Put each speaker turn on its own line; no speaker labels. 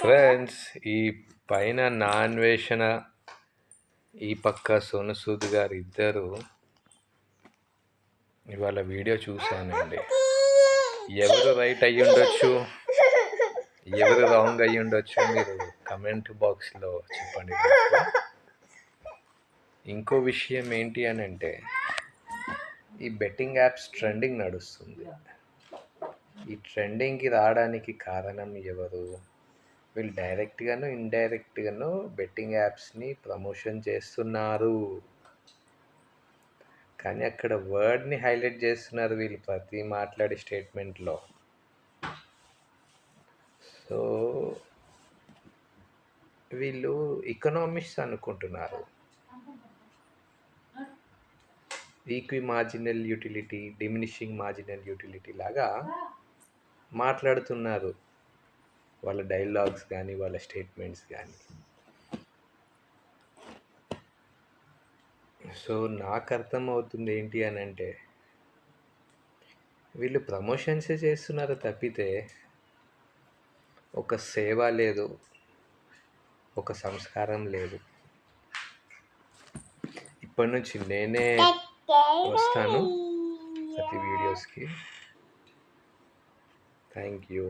Friends, ఈ పైన నాన్వేషణ, ఈ పక్క సోను సూద్ గారు ఇద్దరు ఇవాళ వీడియో చూశానండి. ఎవరు రైట్ అయ్యి ఉండొచ్చు, ఎవరు రాంగ్ అయ్యి ఉండొచ్చు, మీరు కమెంట్ బాక్స్లో చెప్పండి నాకు. ఇంకో విషయం ఏంటి అని అంటే, ఈ బెట్టింగ్ యాప్స్ ట్రెండింగ్ నడుస్తుంది. ఈ ట్రెండింగ్కి రావడానికి కారణం ఎవరు? వీళ్ళు డైరెక్ట్గాను ఇండైరెక్ట్గాను బెట్టింగ్ యాప్స్ని ప్రమోషన్ చేస్తున్నారు. కానీ అక్కడ వర్డ్ని హైలైట్ చేస్తున్నారు వీళ్ళు ప్రతి మాట్లాడే స్టేట్మెంట్లో. సో వీళ్ళు ఎకనామిక్స్ అనుకుంటున్నారు. Equi marginal utility, diminishing marginal utility లాగా మాట్లాడుతున్నారు వాళ్ళ డైలాగ్స్ కానీ వాళ్ళ స్టేట్మెంట్స్ కానీ. సో నాకు అర్థమవుతుంది ఏంటి అని అంటే, వీళ్ళు ప్రమోషన్సే చేస్తున్నారు తప్పితే ఒక సేవ లేదు, ఒక సంస్కారం లేదు. ఇప్పటి నుంచి నేనే వస్తాను ప్రతి వీడియోస్కి. Thank you.